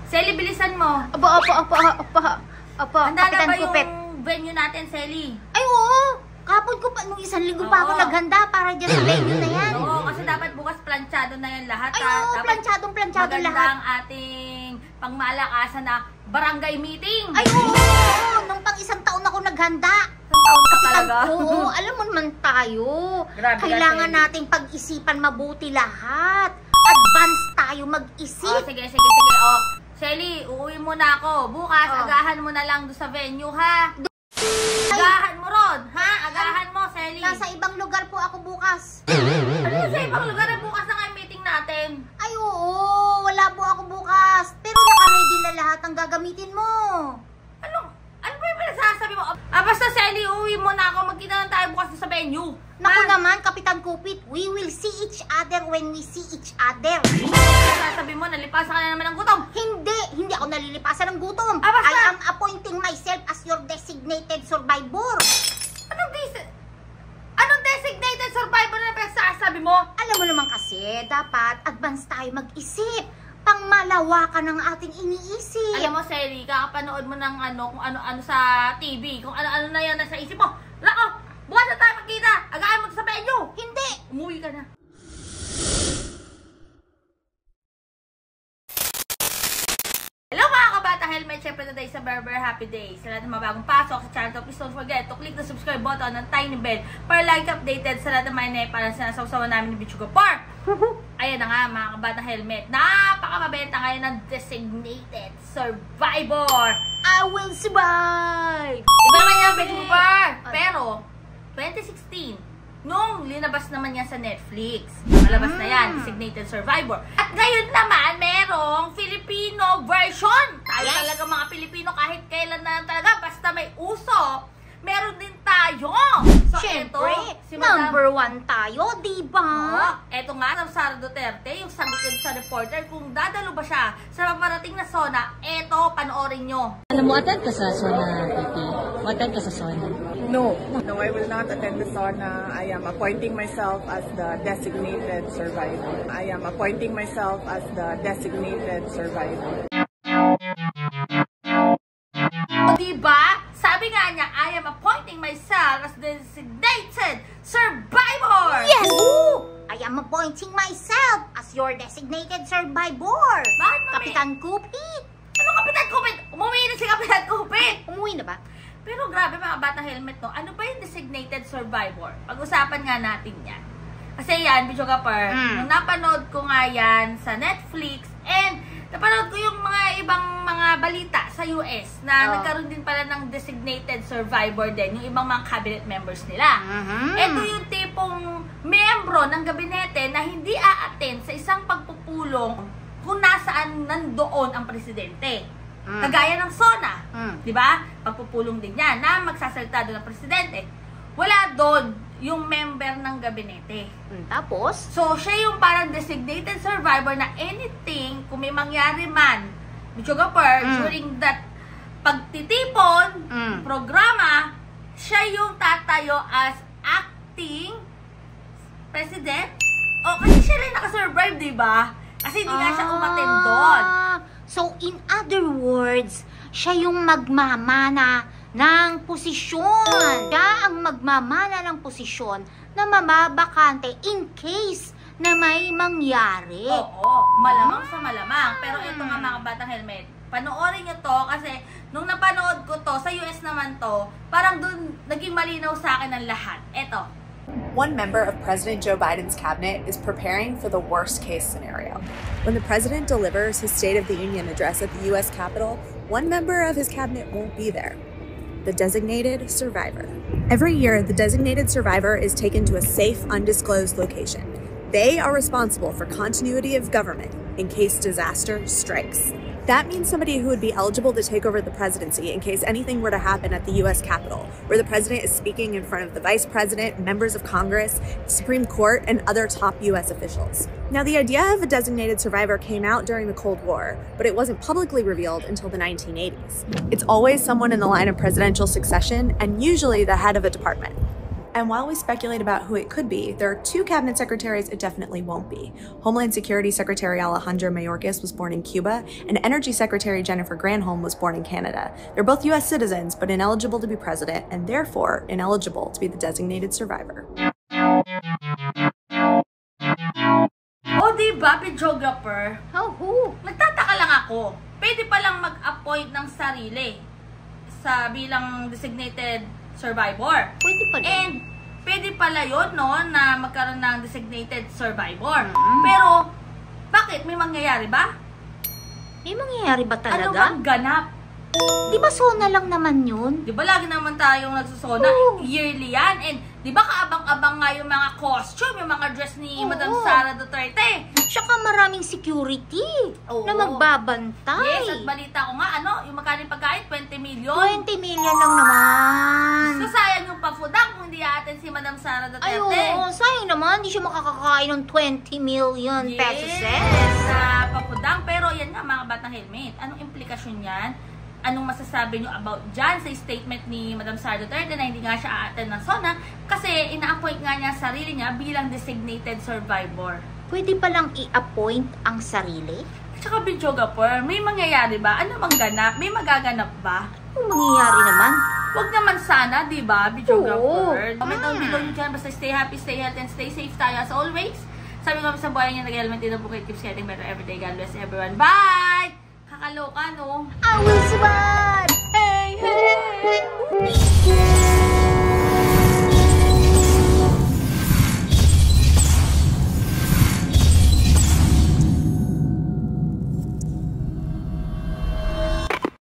Selly, bilisan mo. Opo. Handa na Kapitan ba Kupit. yung venue natin, Selly? Ay, oo. Kapon ko pa, nung isang linggo pa ako Oo. naghanda para dyan sa venue na yan. Oo, kasi dapat bukas planchado na yan lahat. Ay, ha? oo, Dapat planchadong maganda lahat. ang ating pangmalakasan na barangay meeting. Ay, oo. Nung pang isang taon ako naghanda. Isang taon ka Kapitan talaga. ko, alam mo naman tayo. Grabe ka, Kailangan Selly. nating pag-isipan mabuti lahat. Advance tayo Oh, mag-isip. sige. Oh, Selly, uuwi muna ako. Bukas, Oh. agahan mo na lang doon sa venue, ha? Agahan mo ron, ha? Agahan mo, Selly. Nasa ibang lugar po ako bukas. Ano sa ibang lugar na bukas na nga yung meeting natin? Ay, oo. Wala po ako bukas. Pero naka-ready na lahat ang gagamitin mo. Ano ba yung pinasasabi mo? Basta, Selly, uuwi mo na ako. Magkita na tayo bukas sa venue. Naku naman, Kapitan Kupit, we will see each other when we see each other. Sabi mo, nalipasan ka na naman ng gutom. Hindi ako nalilipasan ng gutom. Basta. I am appointing myself as your designated survivor. Anong designated survivor na pinagsasabi mo? Alam mo naman kasi, dapat advance tayo mag-isip. Pangmalawakan ng ating iniisip. Alam mo, Selly, kakapanood mo ng kung ano-ano sa TV, kung ano-ano na yan nasa isip mo. Lako, bukas na tayo magkita. Agaan mo sa venue. Hindi. Umuwi ka na. Hello mga kabata helmet, syempre today sa Berber Happy Day. Sa lahat ng mga bagong pasok sa channel to, please don't forget to click the subscribe button ng tiny bell para like updated sa lahat ng mga para sinasawsawan namin ni Bichuga Park. Ayan na nga mga kabata helmet, napakamabenta ngayon ng designated survivor. I will survive. Iba naman yung Bichuga Park. Pero 2016 nung linabas naman yan sa Netflix. Nalabas na yan, Designated Survivor. At ngayon naman, merong Filipino version. Tayo talaga mga Pilipino, kahit kailan na talaga, basta may uso, meron din tayo. So, Siyempre, eto, si Madam- number 1 tayo, diba? Eto nga, ng Sara Duterte, yung sagot din sa reporter, kung dadalo ba siya sa paparating na SONA, eto, panoorin nyo. Alam mo, attend ka sa SONA, PP. Attend ka sa SONA. No, I will not attend the SONA. I am appointing myself as the designated survivor. I am appointing myself as the designated survivor. O diba? Sabi nga niya, I am appointing myself as designated survivor! Yes! I am appointing myself as your designated survivor. Bakit, mami? Kapitan Kupit. Ano Kapitan Kupit? Umuwi na si Kapitan Kupit! Umuwi na ba? Pero grabe mga batang helmet, no? Ano ba yung designated survivor? Pag-usapan nga natin yan. Kasi yan, Bichuga Park, nung napanood ko nga yan sa Netflix, and napanood ko yung mga ibang mga balita sa US na nagkaroon din pala ng designated survivor din, yung ibang mga cabinet members nila. Ito yung tipong membro ng gabinete na hindi a-attend sa isang pagpupulong kung nasaan nandoon ang presidente. Kagaya ng SONA, di ba? Pagpupulong din yan na magsasalita doon ang presidente. Wala doon yung member ng gabinete. Tapos? So, siya yung parang designated survivor na anything, kung may mangyari man, Bichuga Park, during that pagtitipon, programa, siya yung tatayo as acting president. O, kasi siya rin nakasurvive, di ba? Kasi hindi nga siya umattend doon. So, in other words, siya yung magmamana ng posisyon. Siya ang magmamana ng posisyon na mamabakante in case na may mangyari. Oo, malamang sa malamang. Pero ito nga mga batang helmet, panoorin nyo to kasi nung napanood ko to, sa US naman to, parang dun naging malinaw sa akin ang lahat. Ito. One member of President Joe Biden's cabinet is preparing for the worst case scenario. When the president delivers his State of the Union address at the U.S. Capitol, one member of his cabinet won't be there. The designated survivor. Every year, the designated survivor is taken to a safe, undisclosed location. They are responsible for continuity of government in case disaster strikes. That means somebody who would be eligible to take over the presidency in case anything were to happen at the U.S. Capitol, where the president is speaking in front of the vice president, members of Congress, the Supreme Court, and other top U.S. officials. Now, the idea of a designated survivor came out during the Cold War, but it wasn't publicly revealed until the 1980s. It's always someone in the line of presidential succession, and usually the head of a department. And while we speculate about who it could be, there are two cabinet secretaries it definitely won't be. Homeland Security Secretary Alejandro Mayorkas was born in Cuba, and Energy Secretary Jennifer Granholm was born in Canada. They're both U.S. citizens, but ineligible to be president, and therefore ineligible to be the designated survivor. O diba, videographer? Nagtataka lang ako. Pwede palang mag-appoint ng sarili sa bilang designated survivor. Pwede pala. And pwede pala yun, no, na magkaroon ng designated survivor. Pero, bakit? May mangyayari ba? May mangyayari ba talaga? Ano bang ganap? Di ba SONA lang naman yun? Di ba lagi naman tayong nagsusona? Yearly yan. And di ba kaabang-abang nga yung mga costume, yung mga dress ni Madam Sara Duterte? Tsaka maraming security na magbabantay. Yes, at balita ko nga, yung magkano yung pagkain? 20 million. 20 million lang naman. So, sayang yung pafudang kung hindi atin si Madam Sara Duterte. Ay, oo, sayang naman. Hindi siya makakakain ng 20 million pesos. Sa pafudang. Pero yan nga, mga batang helmet. Anong implikasyon yan? Anong masasabi nyo about dyan sa statement ni Madam Sara Duterte na hindi nga siya a-attend ng SONA kasi ina-appoint nga niya sarili niya bilang designated survivor. Pwede palang i-appoint ang sarili? At saka, videographer, may mangyayari ba? Ano bang ganap? May magaganap ba? Anong mangyayari naman? Huwag naman sana, di ba, videographer? Oo. Comment down below nyo dyan. Basta stay happy, stay healthy, and stay safe tayo as always. Sabi ko sa buhay niya, nag-helmet din ang bukid. Keeps getting better every day. God bless everyone. Bye! Kakaloka, no? I will survive! Hey, hey!